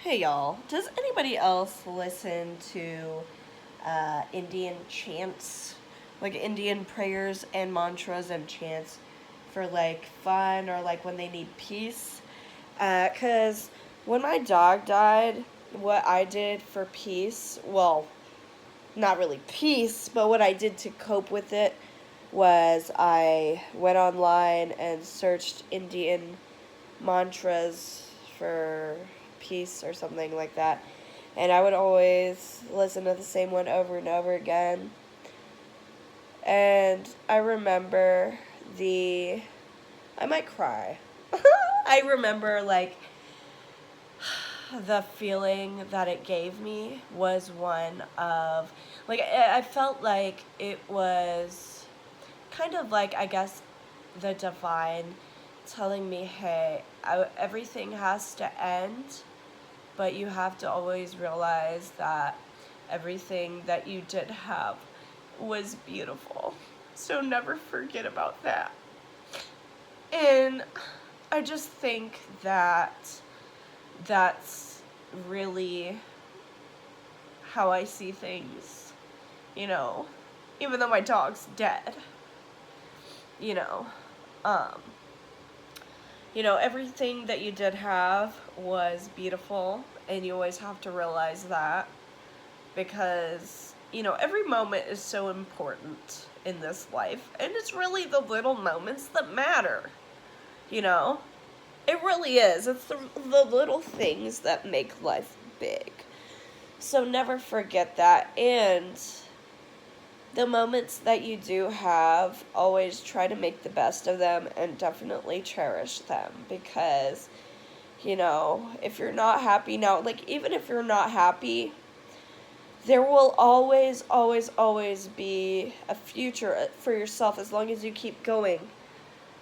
Hey y'all, does anybody else listen to Indian chants? Like Indian prayers and mantras and chants for like fun or like when they need peace? Because when my dog died, what I did for peace, well, not really peace, but what I did to cope with it was I went online and searched Indian mantras for peace or something like that. And I would always listen to the same one over and over again. And I remember I might cry. I remember, like, the feeling that it gave me was one of, like, I felt like it was kind of like, I guess, the divine telling me, hey, everything has to end, but you have to always realize that everything that you did have was beautiful. So never forget about that. And I just think that that's really how I see things, you know, even though my dog's dead, you know. Um, everything that you did have was beautiful, and you always have to realize that because, every moment is so important in this life, and it's really the little moments that matter, you know? It really is. It's the little things that make life big. So never forget that, and the moments that you do have, always try to make the best of them and definitely cherish them because, if you're not happy now, like, even if you're not happy, there will always, always, always be a future for yourself as long as you keep going.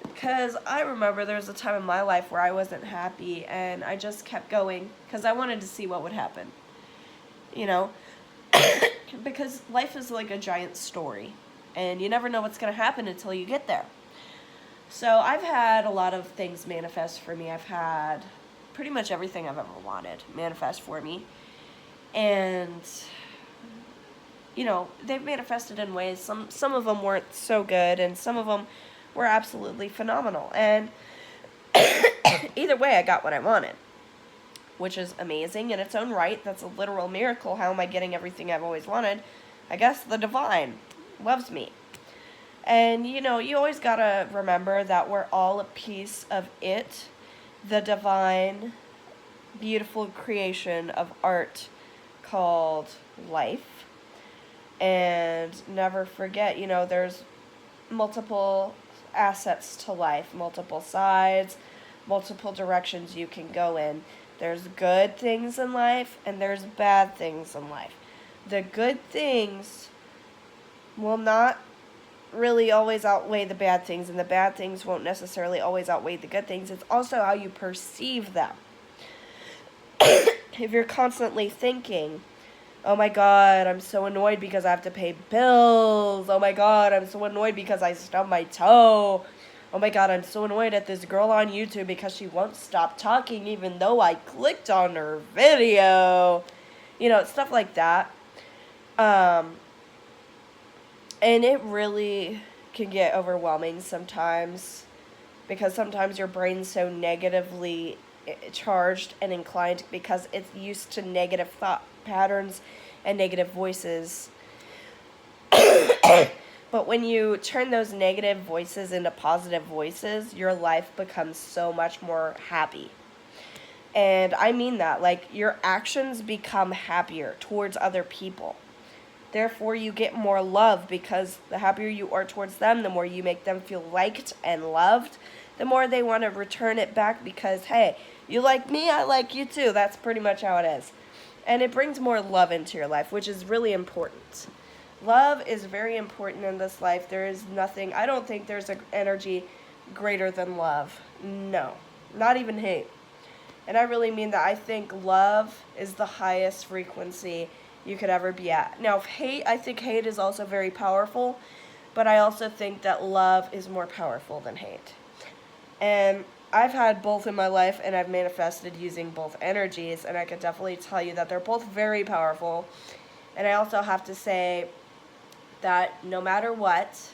Because I remember there was a time in my life where I wasn't happy and I just kept going because I wanted to see what would happen, you know? Because life is like a giant story, and you never know what's going to happen until you get there. So I've had a lot of things manifest for me. I've had pretty much everything I've ever wanted manifest for me. And, they've manifested in ways. Some of them weren't so good, and some of them were absolutely phenomenal. And either way, I got what I wanted, which is amazing in its own right. That's a literal miracle. How am I getting everything I've always wanted? I guess the divine loves me. And, you always gotta remember that we're all a piece of it, the divine, beautiful creation of art called life. And never forget, there's multiple assets to life, multiple sides, multiple directions you can go in. There's good things in life, and there's bad things in life. The good things will not really always outweigh the bad things, and the bad things won't necessarily always outweigh the good things. It's also how you perceive them. If you're constantly thinking, oh my god, I'm so annoyed because I have to pay bills. Oh my god, I'm so annoyed because I stubbed my toe. Oh my god, I'm so annoyed at this girl on YouTube because she won't stop talking even though I clicked on her video. Stuff like that. And it really can get overwhelming sometimes because sometimes your brain's so negatively charged and inclined because it's used to negative thought patterns and negative voices. But when you turn those negative voices into positive voices, your life becomes so much more happy. And I mean that. Like, your actions become happier towards other people. Therefore, you get more love because the happier you are towards them, the more you make them feel liked and loved, the more they want to return it back because, hey, you like me, I like you too. That's pretty much how it is. And it brings more love into your life, which is really important. Love is very important in this life. There is nothing, I don't think there's an energy greater than love. No, not even hate. And I really mean that. I think love is the highest frequency you could ever be at. Now, I think hate is also very powerful, but I also think that love is more powerful than hate. And I've had both in my life, and I've manifested using both energies, and I can definitely tell you that they're both very powerful. And I also have to say that no matter what,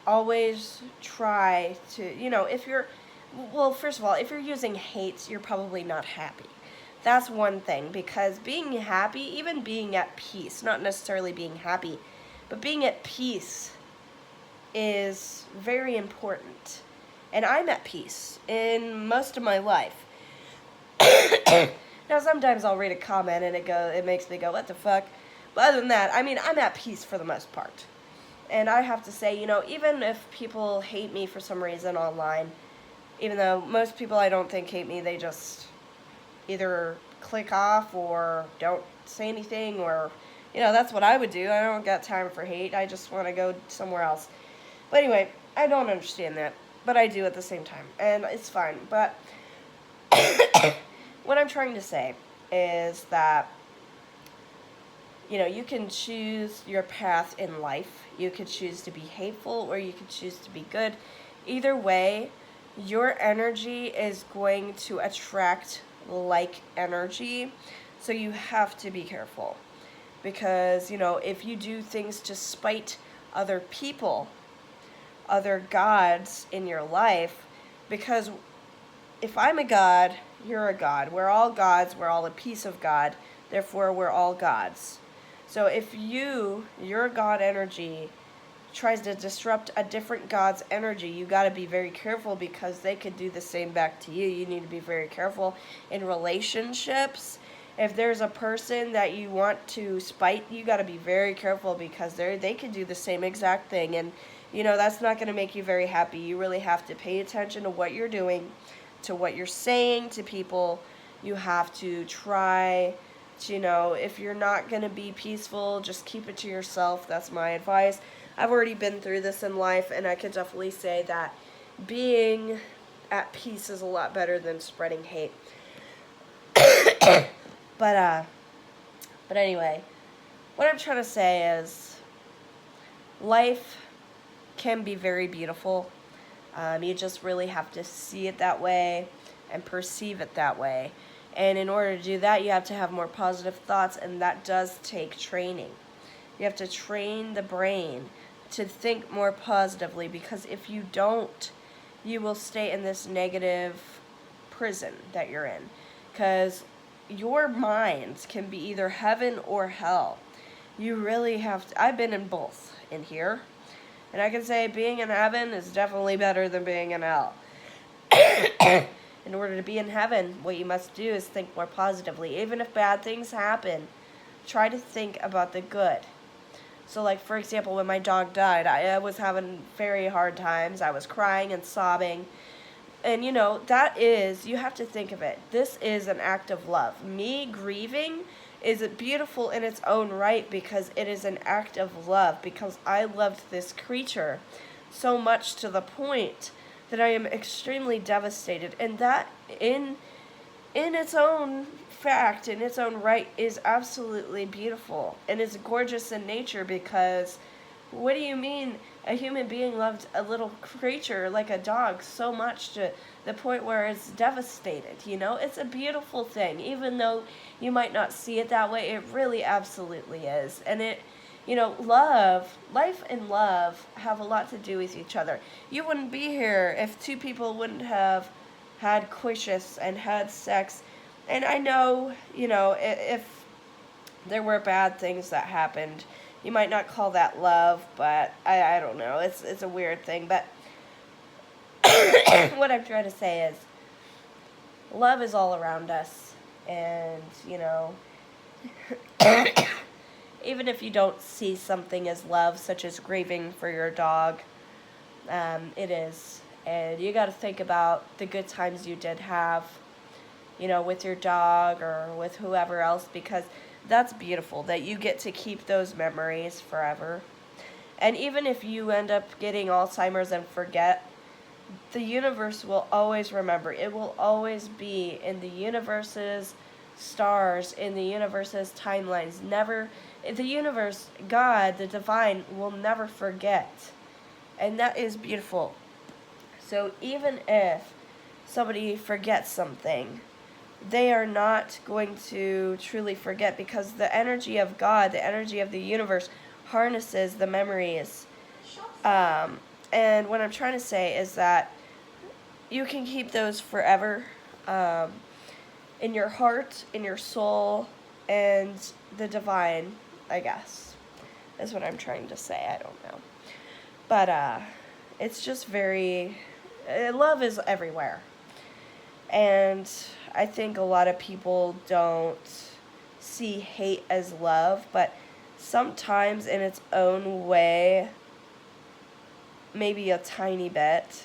always try to, if you're, well, first of all, if you're using hate, you're probably not happy. That's one thing, because being happy, even being at peace, not necessarily being happy, but being at peace is very important. And I'm at peace in most of my life. Now, sometimes I'll read a comment and it makes me go, what the fuck? But other than that, I mean, I'm at peace for the most part. And I have to say, even if people hate me for some reason online, even though most people I don't think hate me, they just either click off or don't say anything, or, that's what I would do. I don't got time for hate. I just want to go somewhere else. But anyway, I don't understand that, but I do at the same time, and it's fine. But what I'm trying to say is that, you can choose your path in life. You could choose to be hateful, or you could choose to be good. Either way, your energy is going to attract like energy, so you have to be careful. Because, if you do things to spite other people, other gods in your life, because if I'm a god, you're a god. We're all gods, we're all a piece of God, therefore we're all gods. So if your god energy tries to disrupt a different god's energy, you got to be very careful, because they could do the same back to you. You need to be very careful in relationships. If there's a person that you want to spite, you got to be very careful, because they could do the same exact thing, and that's not going to make you very happy. You really have to pay attention to what you're doing, to what you're saying to people. You have to try to, if you're not going to be peaceful, just keep it to yourself. That's my advice. I've already been through this in life, and I can definitely say that being at peace is a lot better than spreading hate. But anyway, what I'm trying to say is life can be very beautiful. You just really have to see it that way and perceive it that way. And in order to do that, you have to have more positive thoughts, and that does take training. You have to train the brain to think more positively, because if you don't, you will stay in this negative prison that you're in. Because your mind can be either heaven or hell. You really have to. I've been in both in here. And I can say being in heaven is definitely better than being in hell. In order to be in heaven, what you must do is think more positively. Even if bad things happen, try to think about the good. So, like, for example, when my dog died, I was having very hard times. I was crying and sobbing. And, you have to think of it. This is an act of love. Me grieving is beautiful in its own right, because it is an act of love, because I loved this creature so much to the point that I am extremely devastated. And that, in its own fact, in its own right, is absolutely beautiful. And it's gorgeous in nature, because what do you mean a human being loved a little creature like a dog so much to the point where it's devastated? It's a beautiful thing. Even though you might not see it that way, it really absolutely is. And it, life and love have a lot to do with each other. You wouldn't be here if two people wouldn't have had coitus and had sex. And I know, if there were bad things that happened, you might not call that love, but I don't know. It's a weird thing. But what I'm trying to say is love is all around us. And, even if you don't see something as love, such as grieving for your dog, it is. And you got to think about the good times you did have, with your dog or with whoever else, because that's beautiful that you get to keep those memories forever. And even if you end up getting Alzheimer's and forget, the universe will always remember. It will always be in the universe's stars, in the universe's timelines. Never, the universe, God, the divine, will never forget. And that is beautiful. So even if somebody forgets something, they are not going to truly forget, because the energy of God, the energy of the universe, harnesses the memories. And what I'm trying to say is that you can keep those forever, in your heart, in your soul, and the divine, I guess, is what I'm trying to say. I don't know. But it's just very, love is everywhere. And I think a lot of people don't see hate as love, but sometimes in its own way, maybe a tiny bit.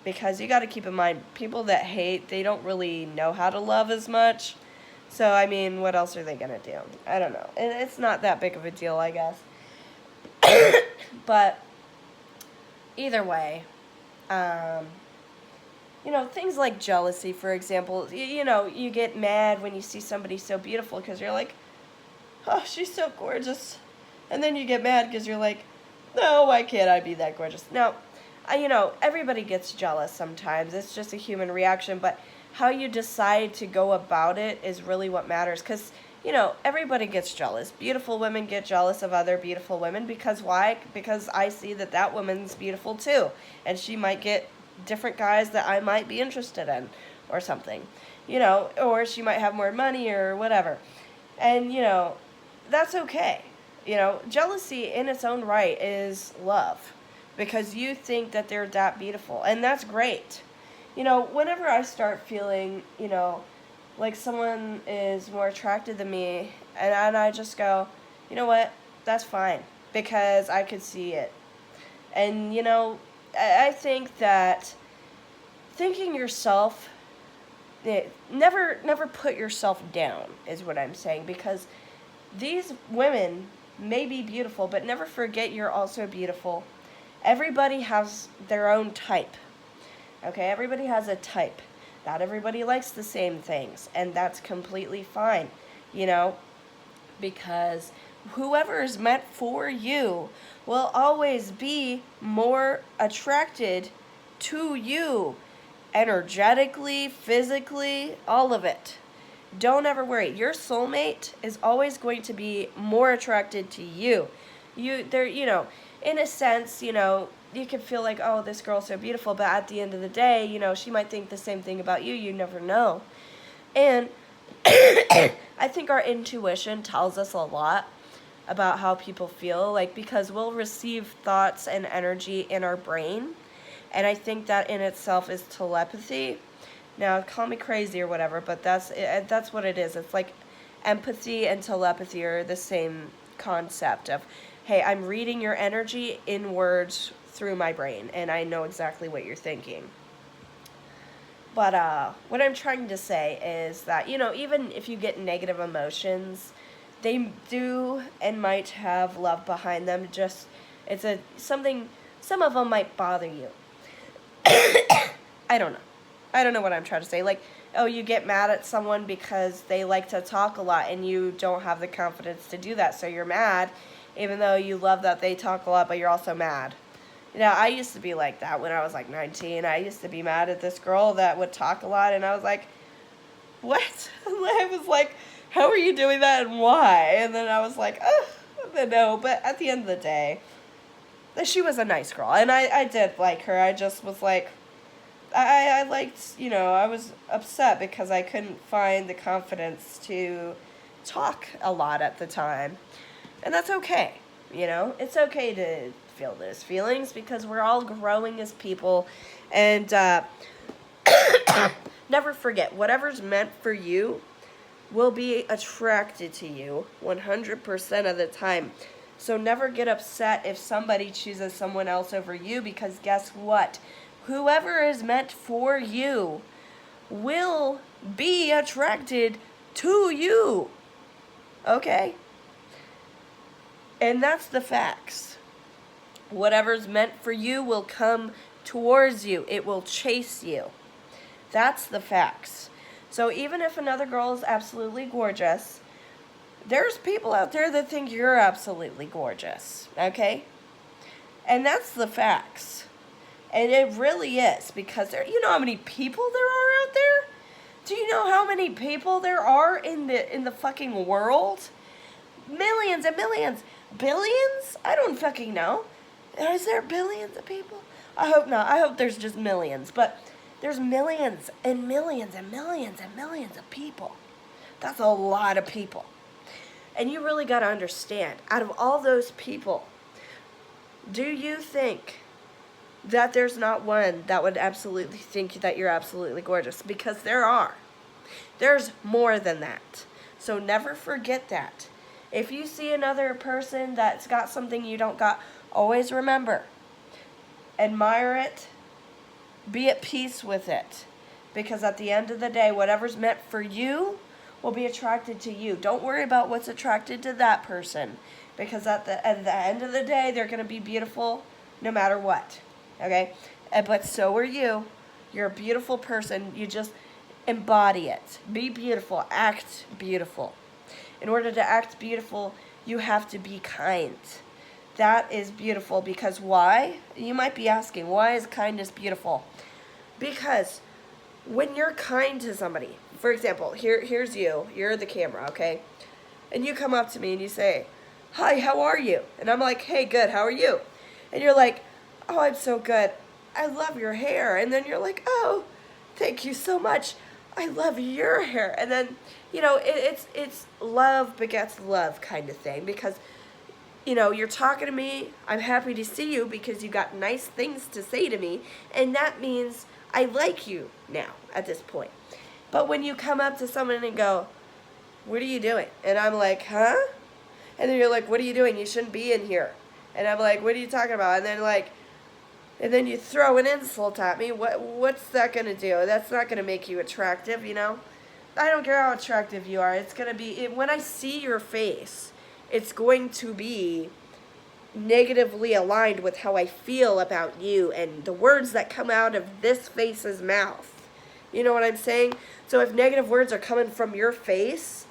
Because you got to keep in mind, people that hate, they don't really know how to love as much. So, I mean, what else are they going to do? I don't know. It's not that big of a deal, I guess. But either way, things like jealousy, for example, you get mad when you see somebody so beautiful because you're like, oh, she's so gorgeous. And then you get mad because you're like, no, why can't I be that gorgeous? Now, everybody gets jealous sometimes. It's just a human reaction, but how you decide to go about it is really what matters. Because, everybody gets jealous. Beautiful women get jealous of other beautiful women. Because why? Because I see that woman's beautiful too. And she might get different guys that I might be interested in or something. Or she might have more money or whatever. And, that's okay. Jealousy in its own right is love. Because you think that they're that beautiful. And that's great. Whenever I start feeling, like someone is more attracted than me, and I just go, you know what, that's fine. Because I could see it. And, I think that thinking yourself, never put yourself down is what I'm saying. Because these women may be beautiful, but never forget you're also beautiful. Everybody has their own type. Okay, everybody has a type. Not everybody likes the same things, and that's completely fine, because whoever is meant for you will always be more attracted to you, energetically, physically, all of it. Don't ever worry. Your soulmate is always going to be more attracted to you. In a sense, you can feel like, oh, this girl's so beautiful, but at the end of the day, she might think the same thing about you. You never know. And I think our intuition tells us a lot about how people feel, because we'll receive thoughts and energy in our brain, and I think that in itself is telepathy. Now, call me crazy or whatever, but that's what it is. It's like empathy and telepathy are the same concept of, hey, I'm reading your energy in words through my brain, and I know exactly what you're thinking. But what I'm trying to say is that, even if you get negative emotions, they do and might have love behind them. Just, something, some of them might bother you. I don't know what I'm trying to say. Like, oh, you get mad at someone because they like to talk a lot and you don't have the confidence to do that, so you're mad, even though you love that they talk a lot, but you're also mad. I used to be like that when I was like 19. I used to be mad at this girl that would talk a lot, and I was like, what? I was like, how are you doing that and why? And then I was like, no, but at the end of the day, she was a nice girl, and I did like her. I just was like, I liked, I was upset because I couldn't find the confidence to talk a lot at the time. And that's okay, It's okay to feel those feelings because we're all growing as people. And never forget, whatever's meant for you will be attracted to you 100% of the time. So never get upset if somebody chooses someone else over you, because guess what? Whoever is meant for you will be attracted to you. Okay? And that's the facts. Whatever's meant for you will come towards you. It will chase you. That's the facts. So even if another girl is absolutely gorgeous, there's people out there that think you're absolutely gorgeous. Okay? And that's the facts. And it really is, because you know how many people there are out there? Do you know how many people there are in the fucking world? Millions and millions. Billions? I don't fucking know. Is there billions of people? I hope not. I hope there's just millions. But there's millions and millions and millions and millions of people. That's a lot of people. And you really got to understand, out of all those people, do you think that there's not one that would absolutely think that you're absolutely gorgeous? Because there are. There's more than that. So never forget that. If you see another person that's got something you don't got, always remember, admire it, be at peace with it. Because at the end of the day, whatever's meant for you will be attracted to you. Don't worry about what's attracted to that person. Because at the end of the day, they're going to be beautiful no matter what. Okay? But so are you. You're a beautiful person. You just embody it. Be beautiful. Act beautiful. In order to act beautiful, you have to be kind. That is beautiful, because why? You might be asking, why is kindness beautiful? Because when you're kind to somebody, for example, here's you. You're the camera, okay? And you come up to me and you say, "Hi, how are you?" And I'm like, "Hey, good, how are you?" And you're like, "Oh, I'm so good. I love your hair." And then you're like, "Oh, thank you so much. I love your hair." And then, you know, it's love begets love kind of thing, because, you know, you're talking to me, I'm happy to see you because you got nice things to say to me, and that means I like you now at this point. But when you come up to someone and go, "What are you doing?" And I'm like, "Huh?" And then you're like, "What are you doing? You shouldn't be in here." And I'm like, "What are you talking about?" And then you throw an insult at me. What's that going to do? That's not going to make you attractive, you know? I don't care how attractive you are. It's going to be, when I see your face, it's going to be negatively aligned with how I feel about you and the words that come out of this face's mouth. You know what I'm saying? So if negative words are coming from your face,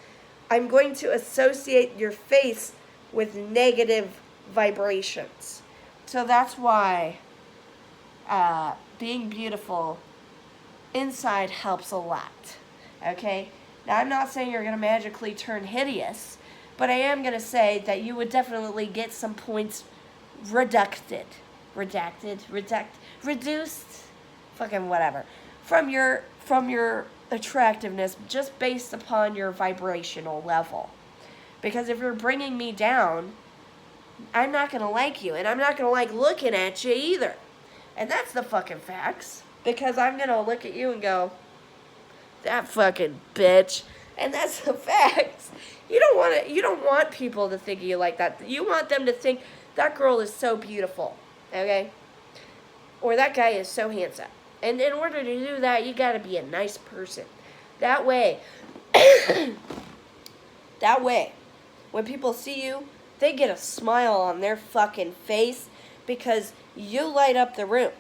I'm going to associate your face with negative vibrations. So that's why being beautiful inside helps a lot. Okay? Now, I'm not saying you're going to magically turn hideous, but I am going to say that you would definitely get some points reduced, fucking whatever, from your attractiveness, just based upon your vibrational level. Because if you're bringing me down, I'm not going to like you, and I'm not going to like looking at you either. And that's the fucking facts. Because I'm going to look at you and go, "That fucking bitch." And that's the facts. You don't want people to think of you like that. You want them to think, "That girl is so beautiful." Okay? Or "That guy is so handsome." And in order to do that, you got to be a nice person. That way, when people see you, they get a smile on their fucking face because you light up the room.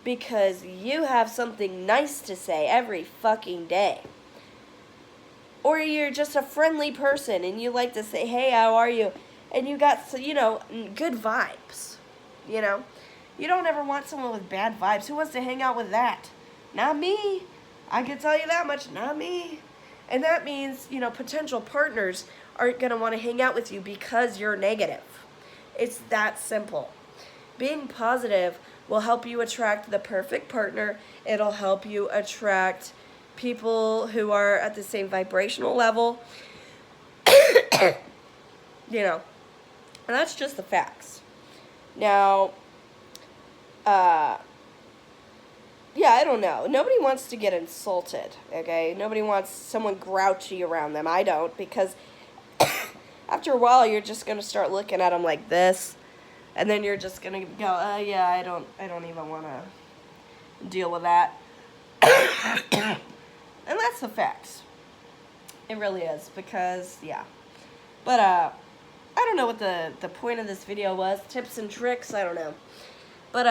Because you have something nice to say every fucking day. Or you're just a friendly person and you like to say, "Hey, how are you?" And you got, you know, good vibes. You know? You don't ever want someone with bad vibes. Who wants to hang out with that? Not me. I can tell you that much. Not me. And that means, you know, potential partners aren't going to want to hang out with you because you're negative. It's that simple. Being positive will help you attract the perfect partner. It'll help you attract people who are at the same vibrational level. You know, and that's just the facts. Now, yeah, I don't know. Nobody wants to get insulted, okay? Nobody wants someone grouchy around them. I don't, because after a while, you're just going to start looking at them like this, and then you're just going to go, yeah, I don't even want to deal with that. And that's the facts. It really is, because, yeah. But, I don't know what the point of this video was. Tips and tricks, I don't know. But,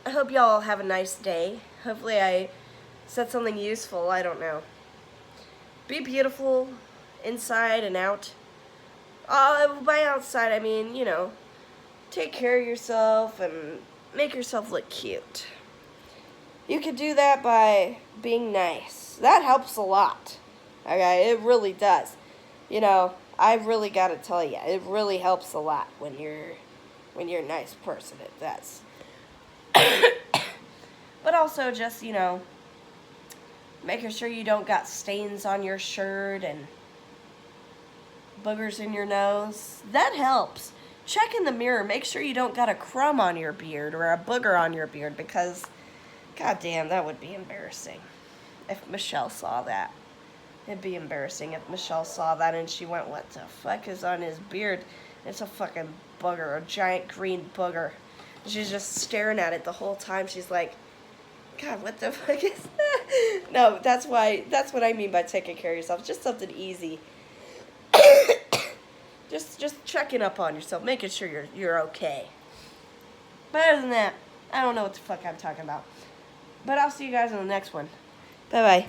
I hope y'all have a nice day. Hopefully I said something useful, I don't know. Be beautiful, inside and out. By outside, I mean, you know, take care of yourself and make yourself look cute. You can do that by being nice. That helps a lot. Okay, it really does. You know, I really got to tell you, it really helps a lot when you're a nice person. It does. But also just, you know, making sure you don't got stains on your shirt and boogers in your nose. That helps. Check in the mirror. Make sure you don't got a crumb on your beard or a booger on your beard, because goddamn, that would be embarrassing if Michelle saw that. It'd be embarrassing if Michelle saw that and she went, what the fuck is on his beard? It's a fucking booger, a giant green booger. And she's just staring at it the whole time. She's like, God, what the fuck is that? No, that's what I mean by taking care of yourself. Just something easy. just checking up on yourself, making sure you're okay. But other than that, I don't know what the fuck I'm talking about. But I'll see you guys in the next one. Bye-bye.